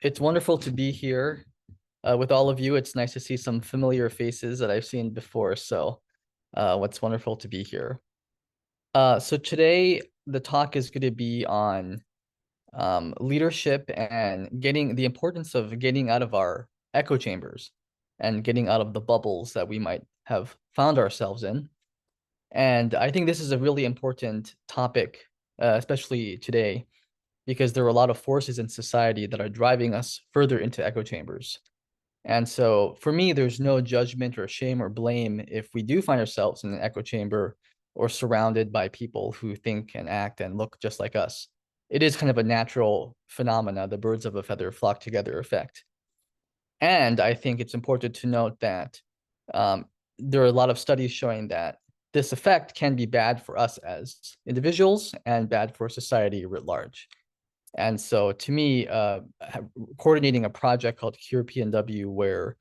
It's wonderful to be here with all of you. It's nice to see some familiar faces that I've seen before. So, what's wonderful to be here. So today the talk is going to be on leadership and getting the importance of getting out of our echo chambers and getting out of the bubbles that we might have found ourselves in. And I think this is a really important topic, especially today, because there are a lot of forces in society that are driving us further into echo chambers. And so for me, there's no judgment or shame or blame if we do find ourselves in an echo chamber or surrounded by people who think and act and look just like us. It is kind of a natural phenomena, the birds of a feather flock together effect. And I think it's important to note that there are a lot of studies showing that this effect can be bad for us as individuals and bad for society writ large. And so to me, coordinating a project called CURE-PNW, where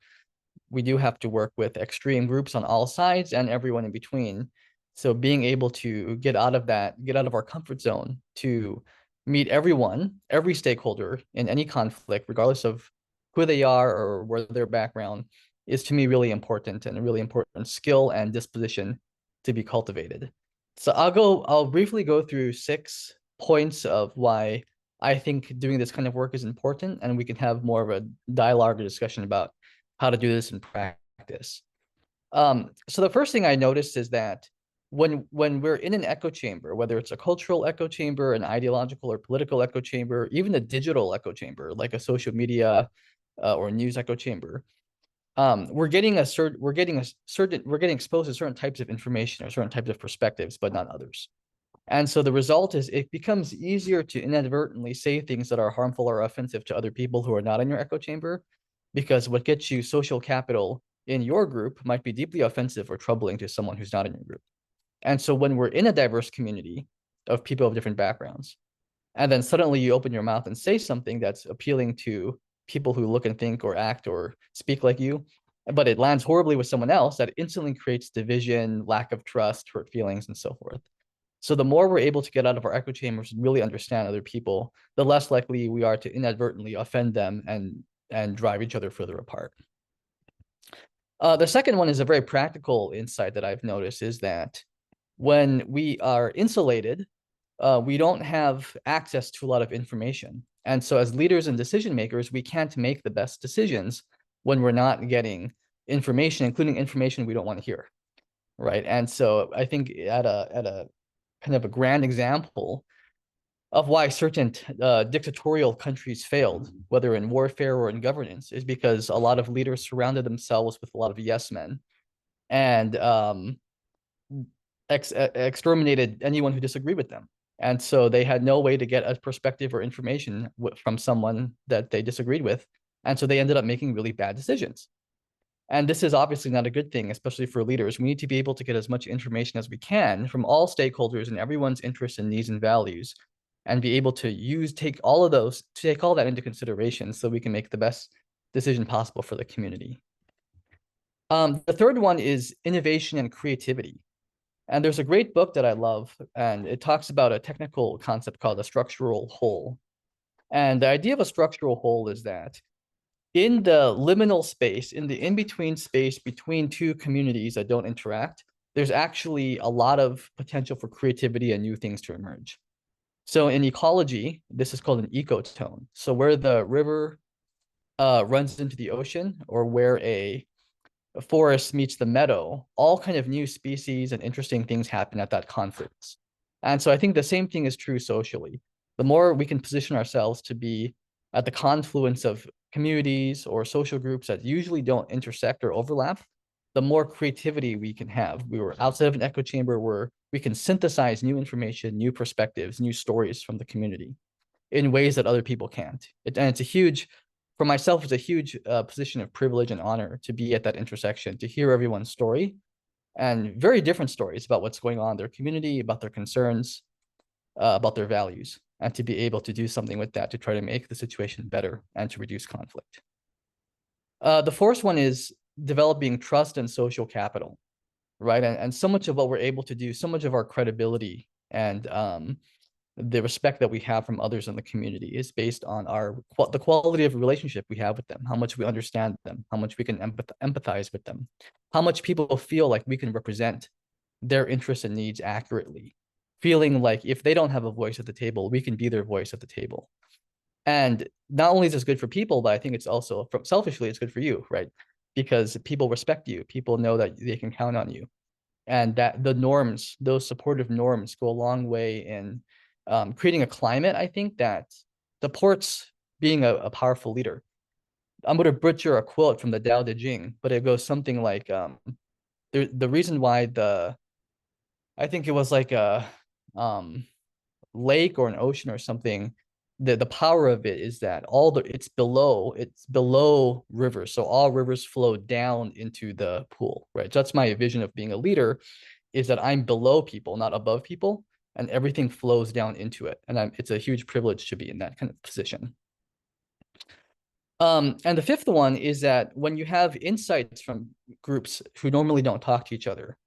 we do have to work with extreme groups on all sides and everyone in between. So being able to get out of our comfort zone to meet everyone, every stakeholder in any conflict, regardless of who they are or where their background, is to me really important and a really important skill and disposition to be cultivated. So I'll briefly go through 6 points of why I think doing this kind of work is important, and we can have more of a dialogue or discussion about how to do this in practice. So the first thing I noticed is that when we're in an echo chamber, whether it's a cultural echo chamber, an ideological or political echo chamber, even a digital echo chamber, like a social media or news echo chamber, we're getting exposed to certain types of information or certain types of perspectives, but not others. And so the result is it becomes easier to inadvertently say things that are harmful or offensive to other people who are not in your echo chamber, because what gets you social capital in your group might be deeply offensive or troubling to someone who's not in your group. And so when we're in a diverse community of people of different backgrounds, and then suddenly you open your mouth and say something that's appealing to people who look and think or act or speak like you, but it lands horribly with someone else, that instantly creates division, lack of trust, hurt feelings, and so forth. So the more we're able to get out of our echo chambers and really understand other people, the less likely we are to inadvertently offend them and drive each other further apart. The second one is a very practical insight that I've noticed, is that when we are insulated, we don't have access to a lot of information. And so as leaders and decision makers, we can't make the best decisions when we're not getting information, including information we don't want to hear, right? And so I think at a kind of a grand example of why certain dictatorial countries failed, whether in warfare or in governance, is because a lot of leaders surrounded themselves with a lot of yes men and exterminated anyone who disagreed with them. And so they had no way to get a perspective or information from someone that they disagreed with. And so they ended up making really bad decisions. And this is obviously not a good thing, especially for leaders. We need to be able to get as much information as we can from all stakeholders and everyone's interests and needs and values, and be able to take all that into consideration so we can make the best decision possible for the community. The third one is innovation and creativity. And there's a great book that I love, and it talks about a technical concept called a structural hole. And the idea of a structural hole is that in the liminal space, in the in-between space between two communities that don't interact, there's actually a lot of potential for creativity and new things to emerge. So in ecology, this is called an ecotone. So where the river runs into the ocean, or where a forest meets the meadow, all kind of new species and interesting things happen at that confluence. And so I think the same thing is true socially. The more we can position ourselves to be at the confluence of communities or social groups that usually don't intersect or overlap, the more creativity we can have. We were outside of an echo chamber where we can synthesize new information, new perspectives, new stories from the community in ways that other people can't. And it's a huge, for myself, it's a huge position of privilege and honor to be at that intersection, to hear everyone's story and very different stories about what's going on in their community, about their concerns, about their values, and to be able to do something with that to try to make the situation better and to reduce conflict. The fourth one is developing trust and social capital, right? And so much of what we're able to do, so much of our credibility and the respect that we have from others in the community is based on the quality of relationship we have with them, how much we understand them, how much we can empathize with them, how much people feel like we can represent their interests and needs accurately, feeling like if they don't have a voice at the table, we can be their voice at the table. And not only is this good for people, but I think it's also, selfishly, it's good for you, right? Because people respect you, people know that they can count on you, and that the norms, those supportive norms, go a long way in creating a climate, I think, that supports being a powerful leader. I'm going to butcher a quote from the Tao Te Ching, but it goes something like, the reason why I think it was like a lake or an ocean or something, the power of it is that it's below rivers, so all rivers flow down into the pool, right? So that's my vision of being a leader, is that I'm below people, not above people, and everything flows down into it. And it's a huge privilege to be in that kind of position. And the fifth one is that when you have insights from groups who normally don't talk to each other.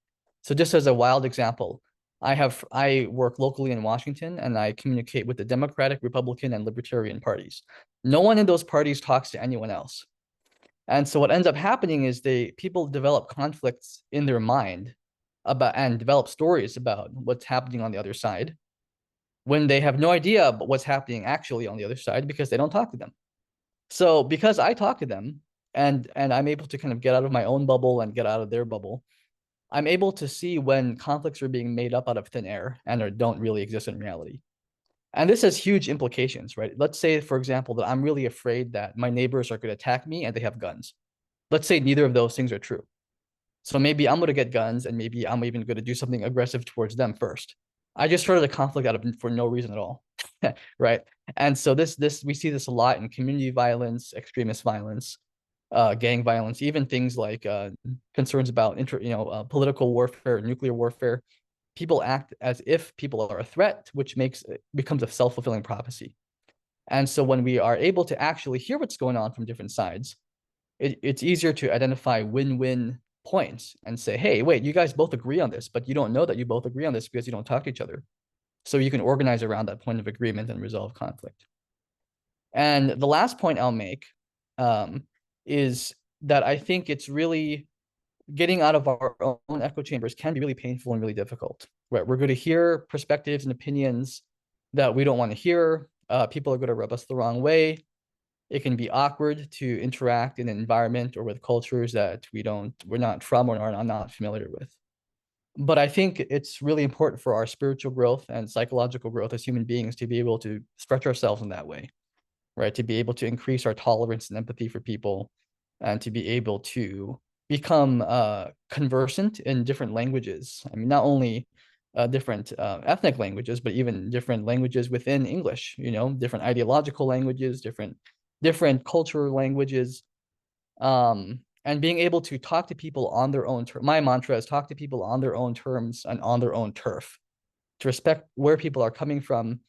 So just as a wild example, I work locally in Washington, and I communicate with the Democratic, Republican, and Libertarian parties. No one in those parties talks to anyone else. And so what ends up happening is people develop conflicts in their mind and develop stories about what's happening on the other side when they have no idea about what's happening actually on the other side, because they don't talk to them. So because I talk to them, and I'm able to kind of get out of my own bubble and get out of their bubble, I'm able to see when conflicts are being made up out of thin air and don't really exist in reality. And this has huge implications, right? Let's say, for example, that I'm really afraid that my neighbors are going to attack me and they have guns. Let's say neither of those things are true. So maybe I'm going to get guns, and maybe I'm even going to do something aggressive towards them first. I just started a conflict for no reason at all, right? And so we see this a lot in community violence, extremist violence, gang violence, even things like concerns about political warfare, nuclear warfare. People act as if people are a threat, which becomes a self-fulfilling prophecy. And so when we are able to actually hear what's going on from different sides, it's easier to identify win-win points and say, hey, wait, you guys both agree on this, but you don't know that you both agree on this because you don't talk to each other. So you can organize around that point of agreement and resolve conflict. And the last point I'll make is that I think it's really getting out of our own echo chambers can be really painful and really difficult, right? We're going to hear perspectives and opinions that we don't want to hear. People are going to rub us the wrong way. It can be awkward to interact in an environment or with cultures that we're not from or are not familiar with. But I think it's really important for our spiritual growth and psychological growth as human beings to be able to stretch ourselves in that way, right? To be able to increase our tolerance and empathy for people, and to be able to become conversant in different languages. I mean, not only different ethnic languages, but even different languages within English, different ideological languages, different cultural languages, and being able to talk to people on their own terms. My mantra is talk to people on their own terms and on their own turf, to respect where people are coming from,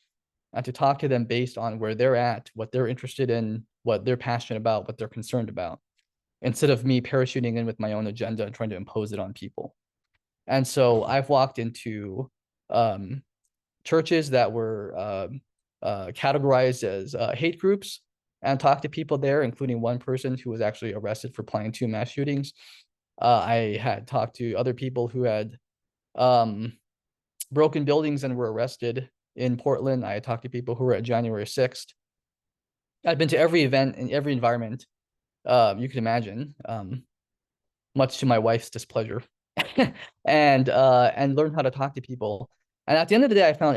and to talk to them based on where they're at, what they're interested in, what they're passionate about, what they're concerned about, instead of me parachuting in with my own agenda and trying to impose it on people. And so I've walked into churches that were categorized as hate groups, and talked to people there, including one person who was actually arrested for planning 2 mass shootings. I had talked to other people who had broken buildings and were arrested in Portland. I had talked to people who were at January 6th. I've been to every event in every environment you can imagine, much to my wife's displeasure, and learn how to talk to people. And at the end of the day, I found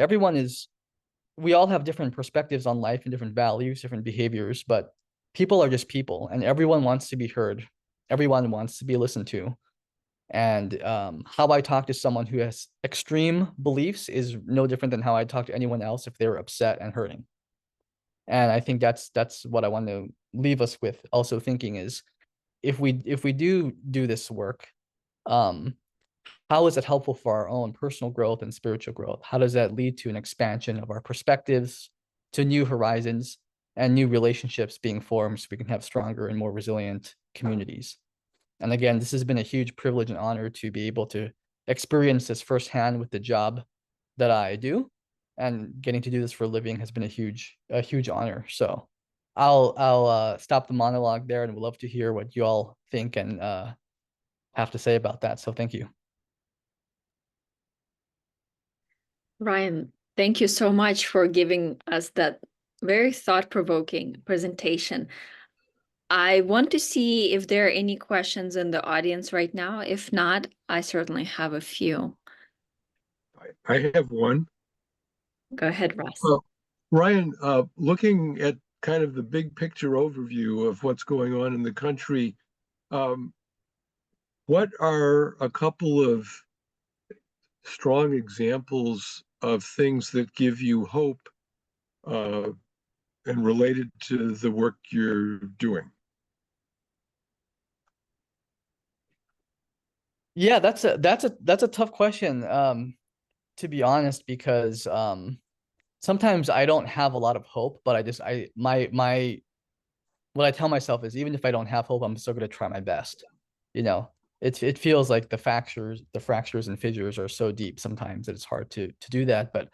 we all have different perspectives on life and different values, different behaviors, but people are just people, and everyone wants to be heard. Everyone wants to be listened to. And how I talk to someone who has extreme beliefs is no different than how I talk to anyone else if they're upset and hurting. And I think that's what I want to leave us with, also thinking is, if we do this work, how is it helpful for our own personal growth and spiritual growth? How does that lead to an expansion of our perspectives, to new horizons, and new relationships being formed, so we can have stronger and more resilient communities? And again, this has been a huge privilege and honor to be able to experience this firsthand with the job that I do. and getting to do this for a living has been a huge honor. So I'll stop the monologue there, and would love to hear what you all think and have to say about that. So thank you. Ryan, thank you so much for giving us that very thought-provoking presentation. I want to see if there are any questions in the audience right now. If not, I certainly have a few. I have one. Go ahead, Russ. Ryan, looking at kind of the big picture overview of what's going on in the country, what are a couple of strong examples of things that give you hope and related to the work you're doing? Yeah, that's a tough question, to be honest, because sometimes I don't have a lot of hope, but my what I tell myself is, even if I don't have hope, I'm still gonna try my best. You know, it feels like the fractures and fissures are so deep sometimes that it's hard to do that. But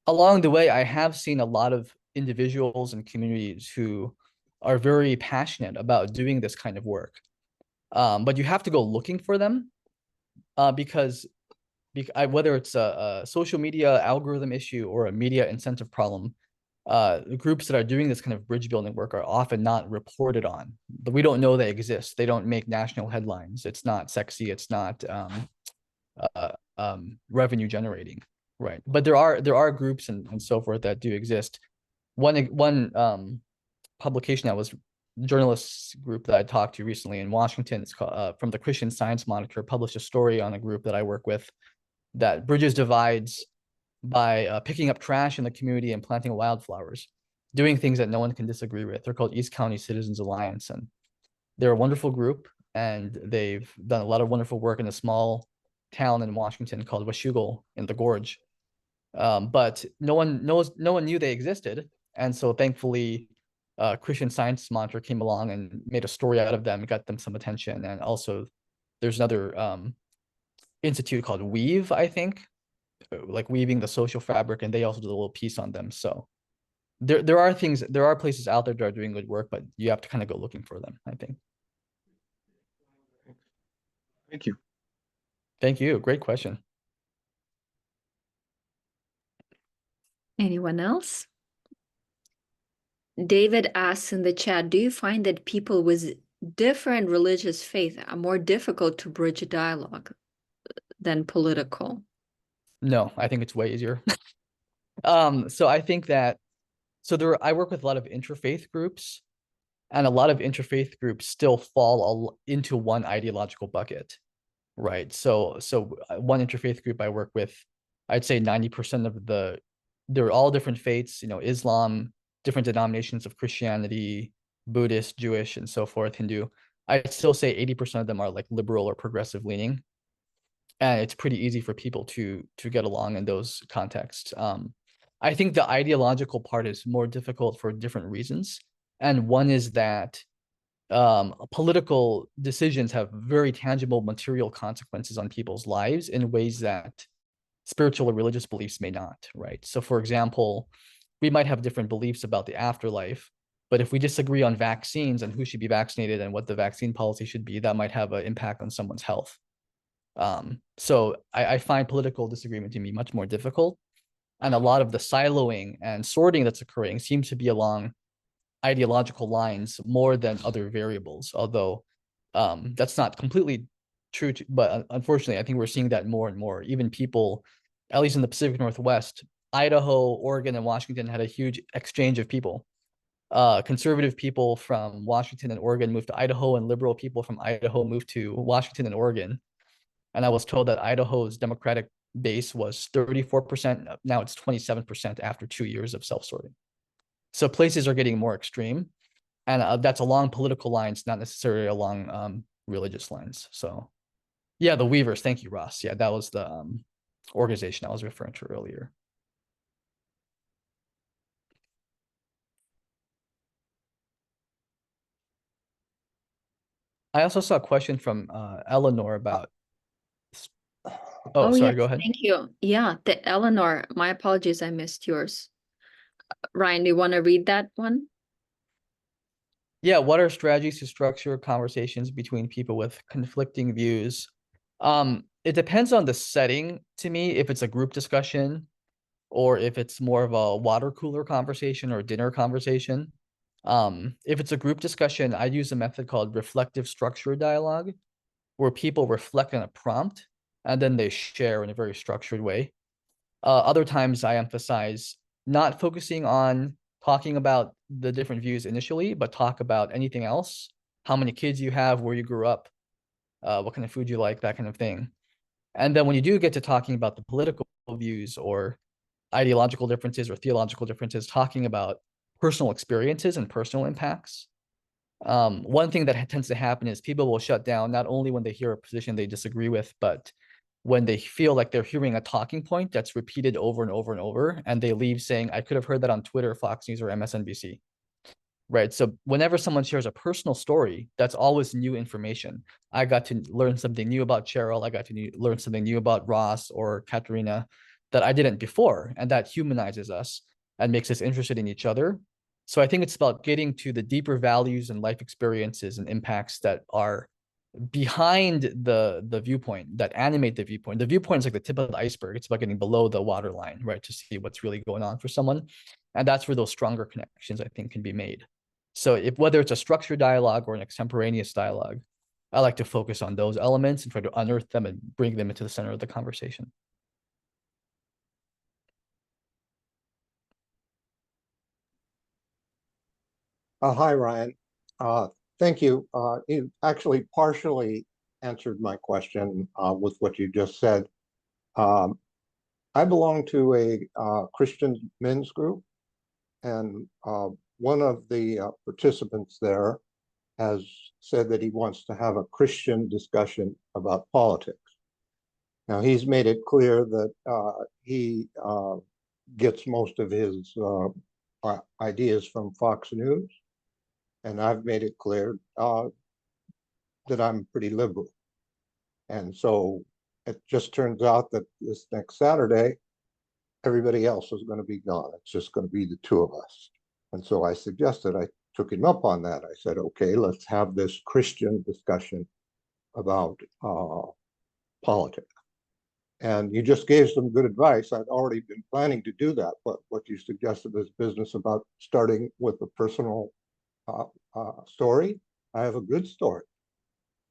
along the way, I have seen a lot of individuals and communities who are very passionate about doing this kind of work. But you have to go looking for them, because whether it's a social media algorithm issue or a media incentive problem, the groups that are doing this kind of bridge building work are often not reported on. But we don't know they exist. They don't make national headlines. It's not sexy. It's not revenue generating, right? But there are groups and so forth that do exist. One publication that was journalists group that I talked to recently in Washington, it's called, from the Christian Science Monitor, published a story on a group that I work with that bridges divides by picking up trash in the community and planting wildflowers, doing things that no one can disagree with. They're called East County Citizens Alliance, and they're a wonderful group, and they've done a lot of wonderful work in a small town in Washington called Washougal in the Gorge. But no one knew they existed, and so thankfully, Christian Science Monitor came along and made a story out of them, got them some attention, and also there's another institute called Weave, I think, like weaving the social fabric, and they also did a little piece on them. So there are places out there that are doing good work, but you have to kind of go looking for them, I think. Thank you. Thank you. Great question. Anyone else? David asks in the chat, do you find that people with different religious faith are more difficult to bridge a dialogue than political? No, I think it's way easier. So I think that I work with a lot of interfaith groups, and a lot of interfaith groups still fall into one ideological bucket, right? So one interfaith group I work with, I'd say 90% of they're all different faiths, Islam, different denominations of Christianity, Buddhist, Jewish, and so forth, Hindu. I'd still say 80% of them are like liberal or progressive leaning, and it's pretty easy for people to get along in those contexts. I think the ideological part is more difficult for different reasons, and one is that political decisions have very tangible material consequences on people's lives in ways that spiritual or religious beliefs may not, right? So, for example, we might have different beliefs about the afterlife, but if we disagree on vaccines and who should be vaccinated and what the vaccine policy should be, that might have an impact on someone's health. So I find political disagreement to be much more difficult, and a lot of the siloing and sorting that's occurring seems to be along ideological lines more than other variables, although that's not completely true, but unfortunately, I think we're seeing that more and more. Even people, at least in the Pacific Northwest, Idaho, Oregon, and Washington had a huge exchange of people. Conservative people from Washington and Oregon moved to Idaho, and liberal people from Idaho moved to Washington and Oregon. And I was told that Idaho's Democratic base was 34%. Now it's 27% after 2 years of self-sorting. So places are getting more extreme, and that's along political lines, not necessarily along religious lines. So yeah, the Weavers. Thank you, Ross. Yeah, that was the organization I was referring to earlier. I also saw a question from Eleanor about Oh, Oh, yes, sorry, go ahead. thank you. Yeah, the Eleanor, my apologies, I missed yours. Ryan, do you want to read that one? Yeah, what are strategies to structure conversations between people with conflicting views? It depends on the setting to me, if it's a group discussion or if it's more of a water cooler conversation or dinner conversation. If it's a group discussion, I use a method called reflective structure dialogue, where people reflect on a prompt and then they share in a very structured way. Other times I emphasize not focusing on talking about the different views initially, but talk about anything else, how many kids you have, where you grew up, what kind of food you like, that kind of thing. And then when you do get to talking about the political views or ideological differences or theological differences, talking about personal experiences and personal impacts. One thing that tends to happen is people will shut down not only when they hear a position they disagree with, but when they feel like they're hearing a talking point that's repeated over and over and over, and they leave saying, I could have heard that on Twitter, Fox News, or MSNBC. Right. So whenever someone shares a personal story, that's always new information. I got to learn something new about Cheryl. I got to learn something new about Ross or Katerina that I didn't before. And that humanizes us and makes us interested in each other. So I think it's about getting to the deeper values and life experiences and impacts that are behind the viewpoint, that animate the viewpoint. The viewpoint is like the tip of the iceberg. It's about getting below the waterline, right, to see what's really going on for someone. And that's where those stronger connections, I think, can be made. So if whether it's a structured dialogue or an extemporaneous dialogue, I like to focus on those elements and try to unearth them and bring them into the center of the conversation. Hi, Ryan. Thank you. You actually partially answered my question with what you just said. Um, I belong to a Christian men's group, and one of the participants there has said that he wants to have a Christian discussion about politics. Now, he's made it clear that he gets most of his ideas from Fox News, and I've made it clear that I'm pretty liberal. And so it just turns out that this next Saturday, everybody else is going to be gone. It's just going to be the two of us. And so I suggested, I took him up on that. I said, okay, let's have this Christian discussion about politics. And you just gave some good advice. I'd already been planning to do that, but what you suggested is business about starting with a personal story. I have a good story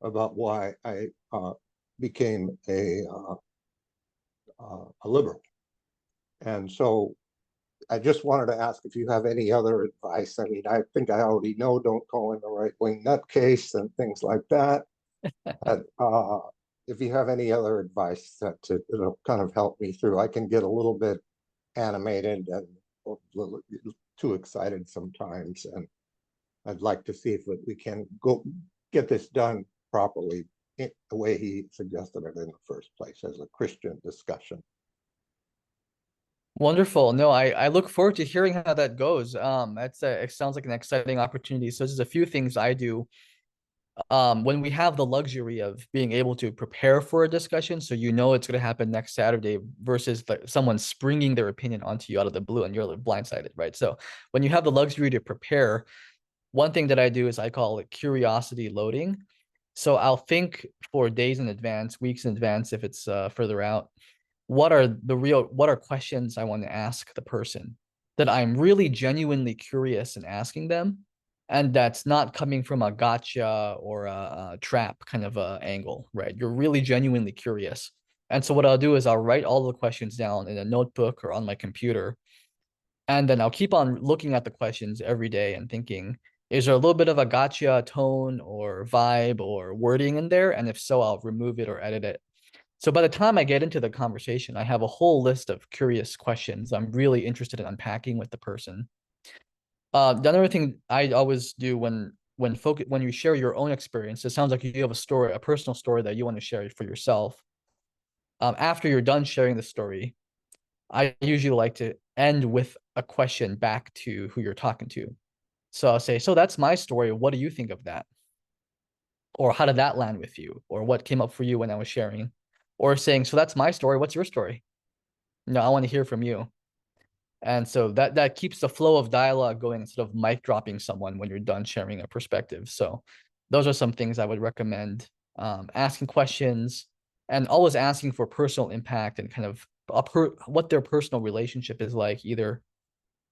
about why I became a liberal. And so I just wanted to ask if you have any other advice. I mean, I think I already know don't call him a right-wing nutcase and things like that. If you have any other advice that it'll kind of help me through, I can get a little bit animated and a little too excited sometimes. And I'd like to see if we can go get this done properly the way he suggested it in the first place, as a Christian discussion. Wonderful. No, I look forward to hearing how that goes. It sounds like an exciting opportunity. So there's a few things I do when we have the luxury of being able to prepare for a discussion, so you know it's going to happen next Saturday versus like someone springing their opinion onto you out of the blue and you're like blindsided, right? So when you have the luxury to prepare, one thing that I do is I call it curiosity loading. So I'll think for days in advance, weeks in advance, if it's further out, what are questions I want to ask the person that I'm really genuinely curious in asking them, and that's not coming from a gotcha or a trap kind of a angle, right? You're really genuinely curious. And so what I'll do is I'll write all the questions down in a notebook or on my computer, and then I'll keep on looking at the questions every day and thinking, is there a little bit of a gotcha tone or vibe or wording in there? And if so, I'll remove it or edit it. So by the time I get into the conversation, I have a whole list of curious questions I'm really interested in unpacking with the person. The other thing I always do when you share your own experience, it sounds like you have a story, a personal story that you want to share for yourself. After you're done sharing the story, I usually like to end with a question back to who you're talking to. So I'll say, so that's my story. What do you think of that? Or how did that land with you? Or what came up for you when I was sharing? or saying, so that's my story, what's your story? No, I want to hear from you. And so that keeps the flow of dialogue going instead of mic dropping someone when you're done sharing a perspective. So those are some things I would recommend. Asking questions and always asking for personal impact and kind of what their personal relationship is like, either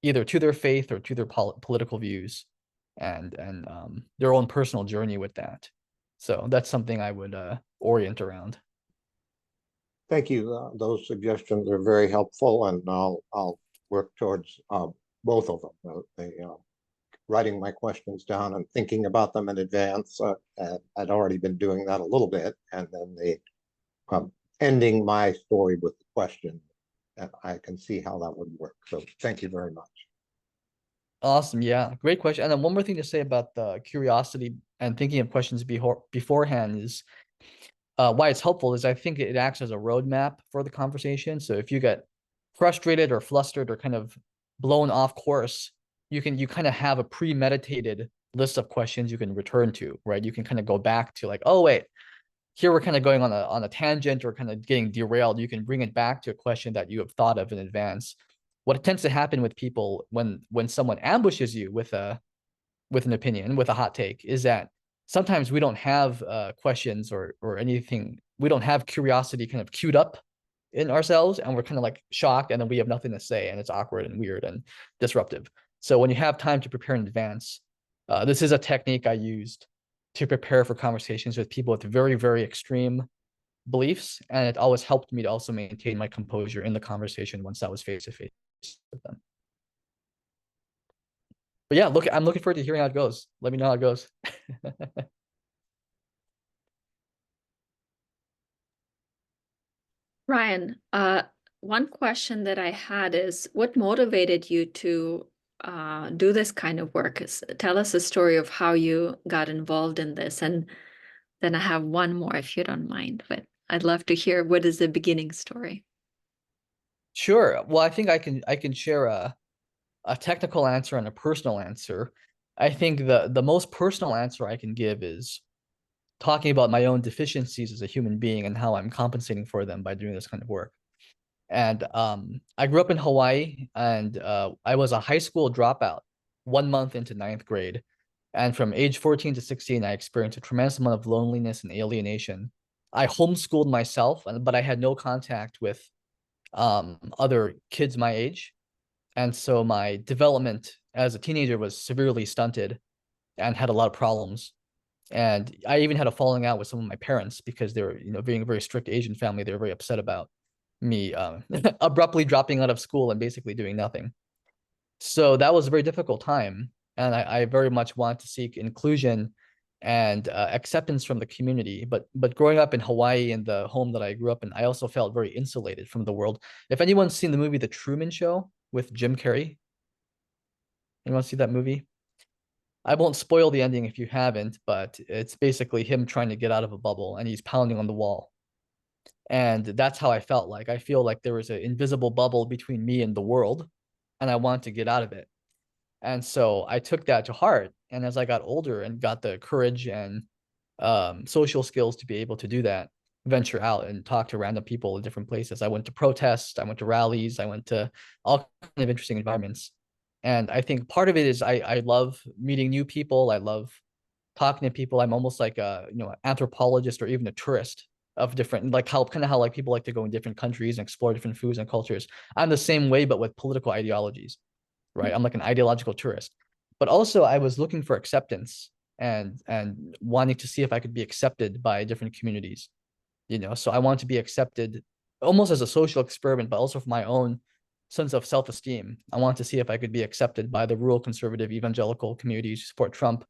to their faith or to their political views, and their own personal journey with that. So that's something I would orient around. Thank you. Those suggestions are very helpful, and I'll work towards both of them. Writing my questions down and thinking about them in advance. I'd already been doing that a little bit, and then ending my story with the question, and I can see how that would work. So thank you very much. Awesome. Yeah, great question. And then one more thing to say about the curiosity and thinking of questions beforehand is why it's helpful is I think it acts as a roadmap for the conversation. So if you get frustrated or flustered or kind of blown off course, you kind of have a premeditated list of questions you can return to, right? You can kind of go back to like, oh wait, here we're kind of going on a tangent or kind of getting derailed. You can bring it back to a question that you have thought of in advance. What tends to happen with people when someone ambushes you with an opinion, with a hot take, is that sometimes we don't have questions or anything. We don't have curiosity kind of queued up in ourselves, and we're kind of like shocked, and then we have nothing to say, and it's awkward and weird and disruptive. So when you have time to prepare in advance, this is a technique I used to prepare for conversations with people with very, very extreme beliefs, and it always helped me to also maintain my composure in the conversation once I was face to face with them. But yeah, I'm looking forward to hearing how it goes. Let me know how it goes. Ryan, one question that I had is, what motivated you to do this kind of work? Tell us a story of how you got involved in this, and then I have one more if you don't mind, but I'd love to hear what is the beginning story. Sure. Well, I think I can share a technical answer and a personal answer. I think the most personal answer I can give is talking about my own deficiencies as a human being and how I'm compensating for them by doing this kind of work. And I grew up in Hawaii, and I was a high school dropout 1 month into ninth grade. And from age 14 to 16, I experienced a tremendous amount of loneliness and alienation. I homeschooled myself, but I had no contact with other kids my age. And so my development as a teenager was severely stunted and had a lot of problems. And I even had a falling out with some of my parents because they were, being a very strict Asian family, they were very upset about me abruptly dropping out of school and basically doing nothing. So that was a very difficult time. And I very much want to seek inclusion and acceptance from the community. But growing up in Hawaii and the home that I grew up in, I also felt very insulated from the world. If anyone's seen the movie The Truman Show with Jim Carrey, anyone see that movie? I won't spoil the ending if you haven't, but it's basically him trying to get out of a bubble and he's pounding on the wall. And that's how I felt like. I feel like there was an invisible bubble between me and the world, and I want to get out of it. And so I took that to heart. And as I got older and got the courage and social skills to be able to do that, venture out and talk to random people in different places. I went to protests, I went to rallies, I went to all kind of interesting environments. And I think part of it is I love meeting new people. I love talking to people. I'm almost like a anthropologist or even a tourist of different, like how like people like to go in different countries and explore different foods and cultures. I'm the same way, but with political ideologies, right? I'm like an ideological tourist. But also I was looking for acceptance and wanting to see if I could be accepted by different communities. So I want to be accepted almost as a social experiment, but also for my own sense of self-esteem. I want to see if I could be accepted by the rural conservative evangelical communities who support Trump.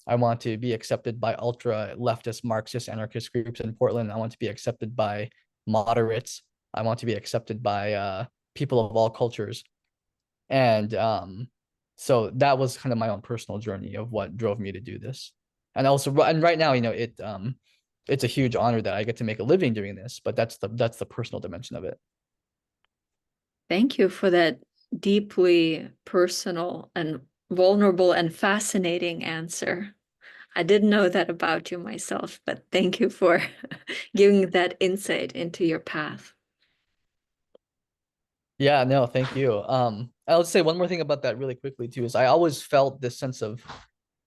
I want to be accepted by ultra leftist Marxist anarchist groups in Portland. I want to be accepted by moderates. I want to be accepted by people of all cultures. And so that was kind of my own personal journey of what drove me to do this. And also, and right now, it's a huge honor that I get to make a living doing this, but that's the personal dimension of it. Thank you for that deeply personal and vulnerable and fascinating answer. I didn't know that about you myself, but thank you for giving that insight into your path. Yeah, no, thank you. I'll say one more thing about that really quickly too, is I always felt this sense of,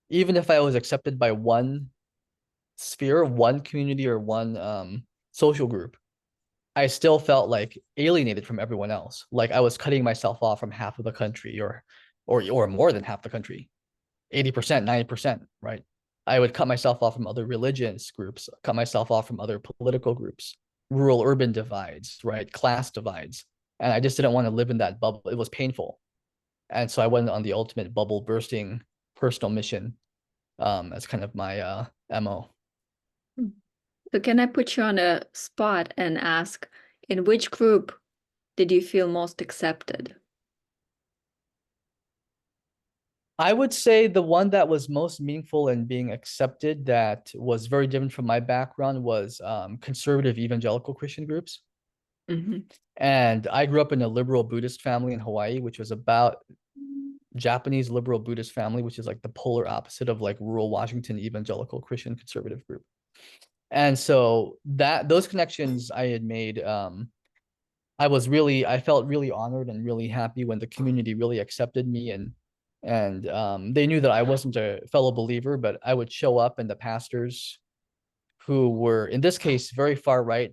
even if I was accepted by one sphere, one community, or one social group, I still felt like alienated from everyone else. Like I was cutting myself off from half of the country, or more than half the country, 80%, 90%, right? I would cut myself off from other religious groups, cut myself off from other political groups, rural urban divides, right? Class divides. And I just didn't want to live in that bubble. It was painful. And so I went on the ultimate bubble bursting personal mission, as kind of my MO. So can I put you on a spot and ask, in which group did you feel most accepted? I would say the one that was most meaningful in being accepted, that was very different from my background, was conservative evangelical Christian groups. Mhm. And I grew up in a liberal Buddhist family in Hawaii, which was about Japanese liberal Buddhist family, which is like the polar opposite of like rural Washington evangelical Christian conservative group. And so that those connections I had made, I felt really honored and really happy when the community really accepted me, and they knew that I wasn't a fellow believer, but I would show up, and the pastors, who were in this case very far right,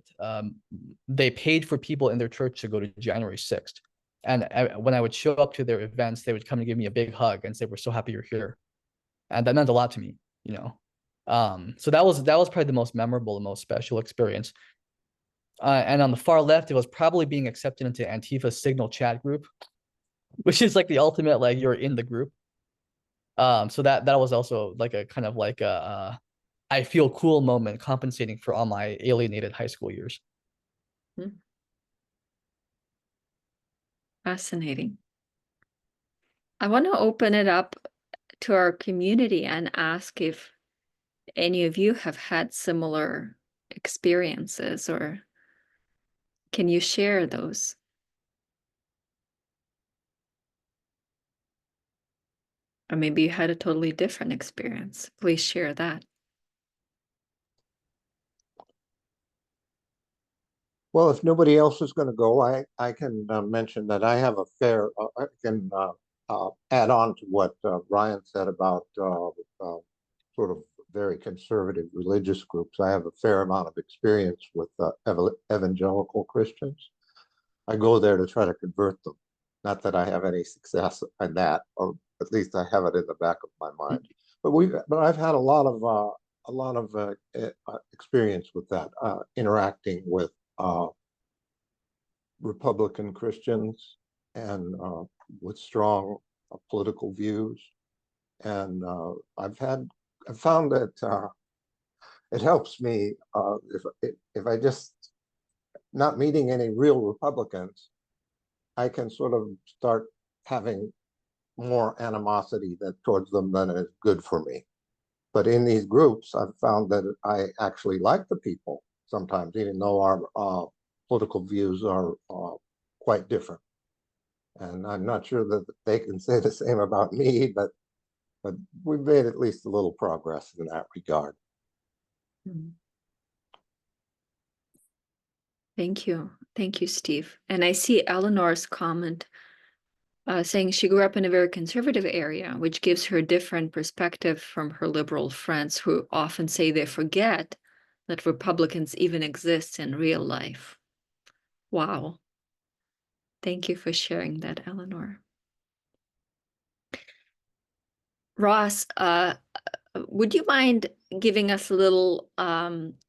they paid for people in their church to go to January 6th. And when I would show up to their events, they would come and give me a big hug and say, "We're so happy you're here." And that meant a lot to me, you know. So that was probably the most memorable, the most special experience. And on the far left, it was probably being accepted into Antifa's Signal chat group, which is like the ultimate, like you're in the group. So that was also like a kind of like a I feel cool moment, compensating for all my alienated high school years. Fascinating. I want to open it up to our community and ask if any of you have had similar experiences, or can you share those? Or maybe you had a totally different experience. Please share that. Well, if nobody else is going to go, I can mention that I have a fair, I can add on to what Ryan said about sort of very conservative religious groups. I have a fair amount of experience with evangelical Christians. I go there to try to convert them. Not that I have any success in that, or at least I have it in the back of my mind. But I've had a lot of experience with that, interacting with Republican Christians and with strong political views. And I've found that it helps me if I just, not meeting any real Republicans, I can sort of start having more animosity towards them than is good for me. But in these groups, I've found that I actually like the people sometimes, even though our political views are quite different. And I'm not sure that they can say the same about me, but we've made at least a little progress in that regard. Thank you. Thank you, Steve. And I see Eleanor's comment saying she grew up in a very conservative area, which gives her a different perspective from her liberal friends who often say they forget that Republicans even exist in real life. Wow. Thank you for sharing that, Eleanor. Ross, would you mind giving us a little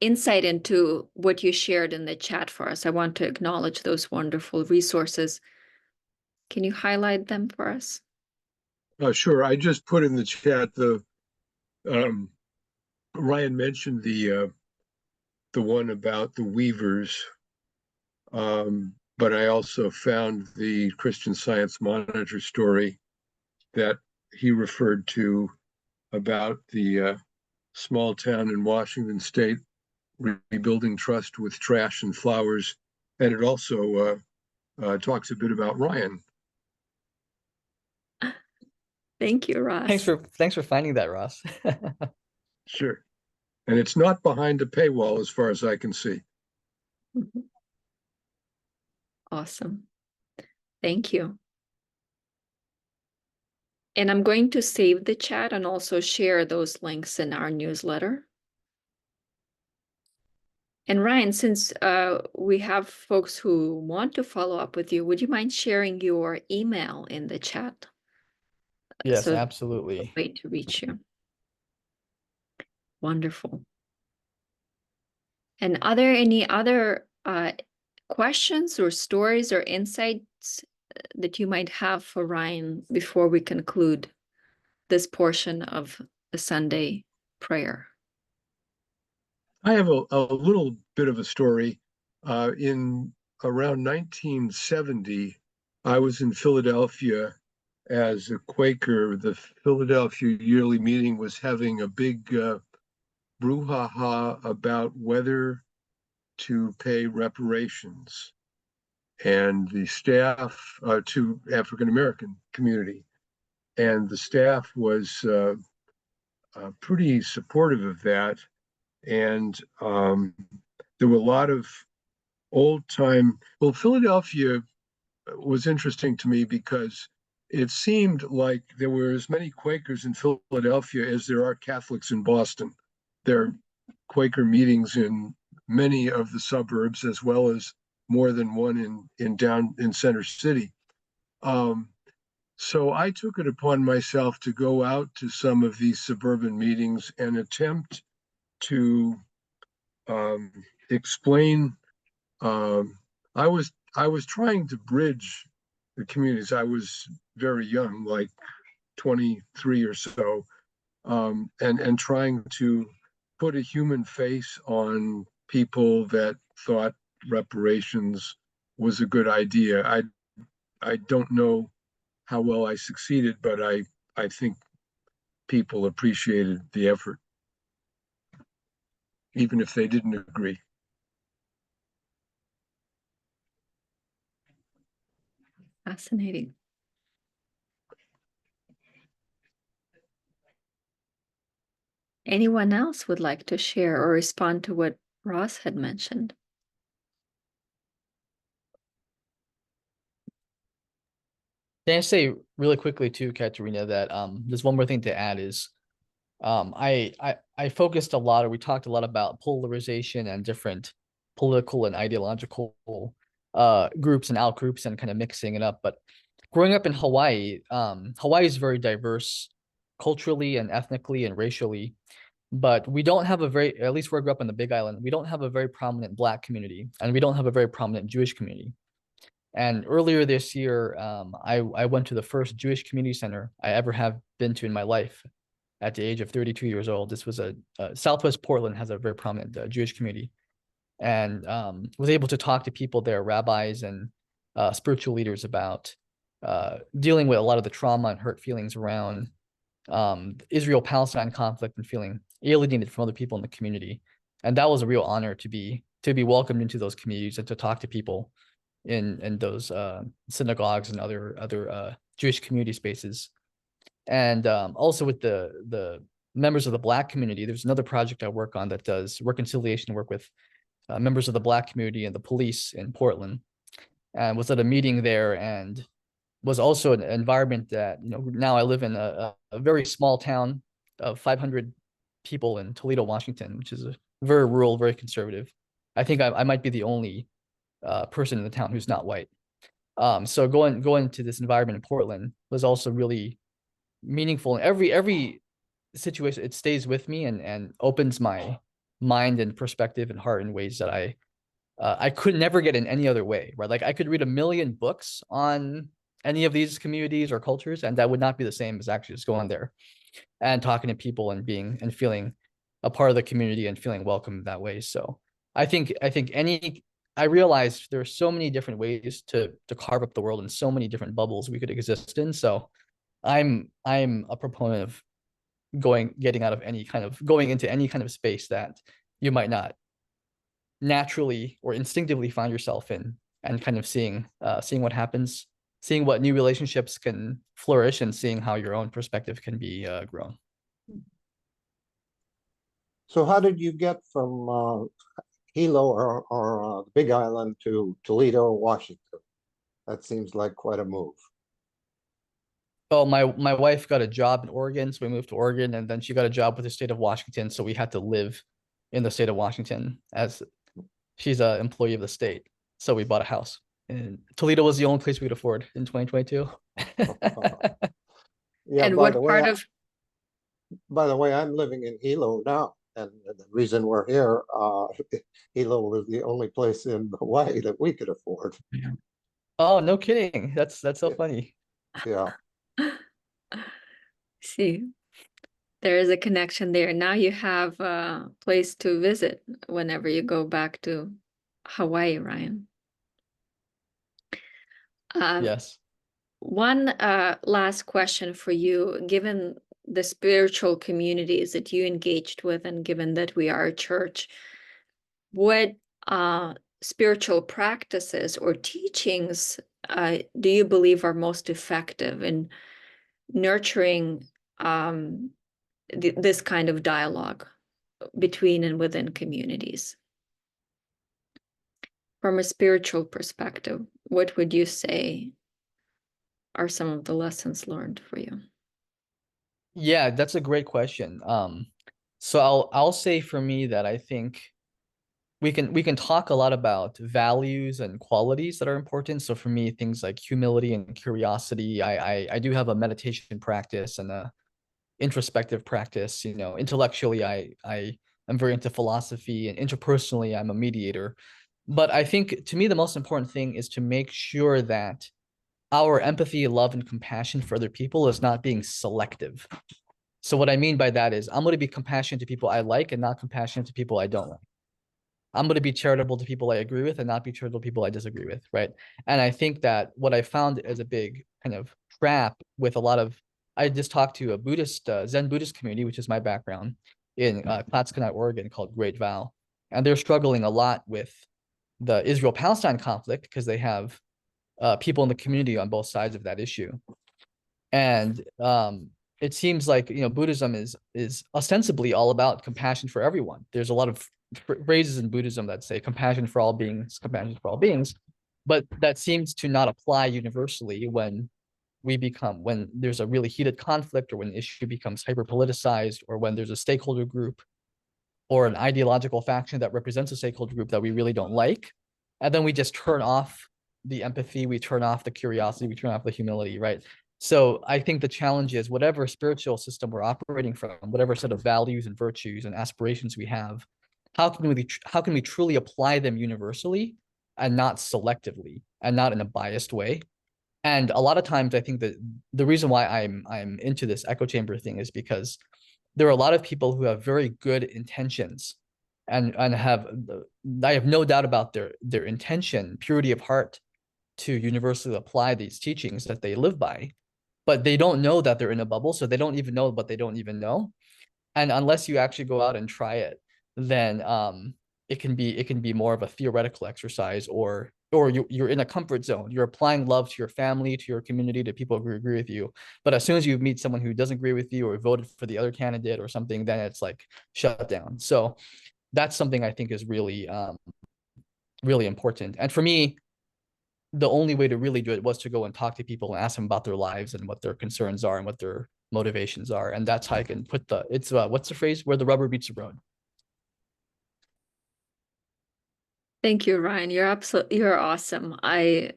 insight into what you shared in the chat for us? I want to acknowledge those wonderful resources. Can you highlight them for us? Sure. I just put in the chat Ryan mentioned the one about the Weavers, but I also found the Christian Science Monitor story that he referred to about the small town in Washington State rebuilding trust with trash and flowers, and it also talks a bit about Ryan. Thank you, Ross. Thanks for finding that, Ross. Sure. And it's not behind a paywall as far as I can see. Mhm. Awesome. Thank you. And I'm going to save the chat and also share those links in our newsletter. And Ryan, since we have folks who want to follow up with you, would you mind sharing your email in the chat? Yes, So absolutely. way to reach you. Wonderful. And are there any other questions or stories or insights that you might have for Ryan before we conclude this portion of the Sunday prayer? I have a little bit of a story. In around 1970, I was in Philadelphia as a Quaker. The Philadelphia Yearly Meeting was having a big brouhaha about whether to pay reparations, and the staff to African American community, and the staff was pretty supportive of that. And there were a lot of old time. Well, Philadelphia was interesting to me because it seemed like there were as many Quakers in Philadelphia as there are Catholics in Boston. There are Quaker meetings in many of the suburbs, as well as more than one in Center City. Um, so I took it upon myself to go out to some of these suburban meetings and attempt to um, explain. Um, I was trying to bridge the communities. I was very young, like 23 or so, and trying to put a human face on people that thought reparations was a good idea. I don't know how well I succeeded, but I think people appreciated the effort, even if they didn't agree. Fascinating. Anyone else would like to share or respond to what Ross had mentioned? Can I say really quickly too, Katerina, that there's one more thing to add is I focused a lot, or we talked a lot about polarization and different political and ideological groups and out groups and kind of mixing it up. But growing up in Hawaii, Hawaii is very diverse culturally and ethnically and racially, but we don't have a very, at least where I grew up in the Big Island, we don't have a very prominent Black community, and we don't have a very prominent Jewish community. And earlier this year, I went to the first Jewish community center I ever have been to in my life at the age of 32 years old. This was Southwest Portland has a very prominent Jewish community, and was able to talk to people there, rabbis and spiritual leaders, about dealing with a lot of the trauma and hurt feelings around Israel-Palestine conflict and feeling alienated from other people in the community. And that was a real honor to be welcomed into those communities and to talk to people in those synagogues and other Jewish community spaces. And also with the members of the Black community, there's another project I work on that does reconciliation work with members of the Black community and the police in Portland. And was at a meeting there, and was also an environment that, now I live in a very small town of 500 people in Toledo, Washington, which is a very rural, very conservative. I think I might be the only person in the town who's not white. So going to this environment in Portland was also really meaningful. And every situation, it stays with me and opens my mind and perspective and heart in ways that I could never get in any other way, right? Like I could read a million books on any of these communities or cultures, and that would not be the same as actually just going there and talking to people and being and feeling a part of the community and feeling welcome that way. So I realized there are so many different ways to carve up the world and so many different bubbles we could exist in. So I'm a proponent of going into any kind of space that you might not naturally or instinctively find yourself in, and kind of seeing what happens, seeing what new relationships can flourish, and seeing how your own perspective can be grown. So how did you get from Hilo or the Big Island to Toledo, Washington? That seems like quite a move. Oh, my wife got a job in Oregon, so we moved to Oregon, and then she got a job with the state of Washington, so we had to live in the state of Washington as she's an employee of the state. So we bought a house. And Toledo was the only place we could afford in 2022. Yeah, And what part of by the way, I'm living in Hilo now, and the reason we're here, Hilo was the only place in Hawaii that we could afford. Oh, no kidding. That's so Yeah. funny. Yeah. see, there is a connection there. Now you have a place to visit whenever you go back to Hawaii, Ryan. Yes. One last question for you, given the spiritual communities that you engaged with, and given that we are a church, what spiritual practices or teachings do you believe are most effective in nurturing this kind of dialogue between and within communities? From a spiritual perspective, what would you say are some of the lessons learned for you? Yeah, that's a great question. So I'll say for me that I think we can talk a lot about values and qualities that are important. So for me, things like humility and curiosity. I do have a meditation practice and a introspective practice. You know, intellectually, I am very into philosophy, and interpersonally, I'm a mediator. But I think to me, the most important thing is to make sure that our empathy, love, and compassion for other people is not being selective. So what I mean by that is I'm going to be compassionate to people I like and not compassionate to people I don't like. I'm going to be charitable to people I agree with and not be charitable to people I disagree with, right? And I think that what I found is a big kind of trap with a lot of, I just talked to a Buddhist, Zen Buddhist community, which is my background, in Plattskanat, Oregon, called Great Vow. And they're struggling a lot with the Israel-Palestine conflict because they have people in the community on both sides of that issue. And it seems like, you know, Buddhism is ostensibly all about compassion for everyone. There's a lot of phrases in Buddhism that say compassion for all beings, compassion for all beings, but that seems to not apply universally when there's a really heated conflict, or when the issue becomes hyper politicized, or when there's a stakeholder group or an ideological faction that represents a stakeholder group that we really don't like. And then we just turn off the empathy, we turn off the curiosity, we turn off the humility, right? So I think the challenge is whatever spiritual system we're operating from, whatever set of values and virtues and aspirations we have, how can we truly apply them universally and not selectively and not in a biased way? And a lot of times I think that the reason why I'm into this echo chamber thing is because there are a lot of people who have very good intentions and I have no doubt about their intention, purity of heart, to universally apply these teachings that they live by, but they don't know that they're in a bubble, so they don't even know what they don't even know. And unless you actually go out and try it, then it can be more of a theoretical exercise, or you're in a comfort zone. You're applying love to your family, to your community, to people who agree with you. But as soon as you meet someone who doesn't agree with you or voted for the other candidate or something, then it's like shut down. So that's something I think is really really important. And for me, the only way to really do it was to go and talk to people and ask them about their lives and what their concerns are and what their motivations are. And that's how I can put what's the phrase, where the rubber meets the road. Thank you, Ryan. You're awesome. I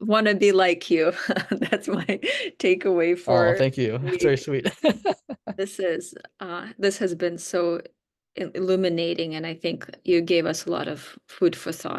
want to be like you. That's my takeaway for. Oh, thank you. That's very sweet. This has been so illuminating, and I think you gave us a lot of food for thought.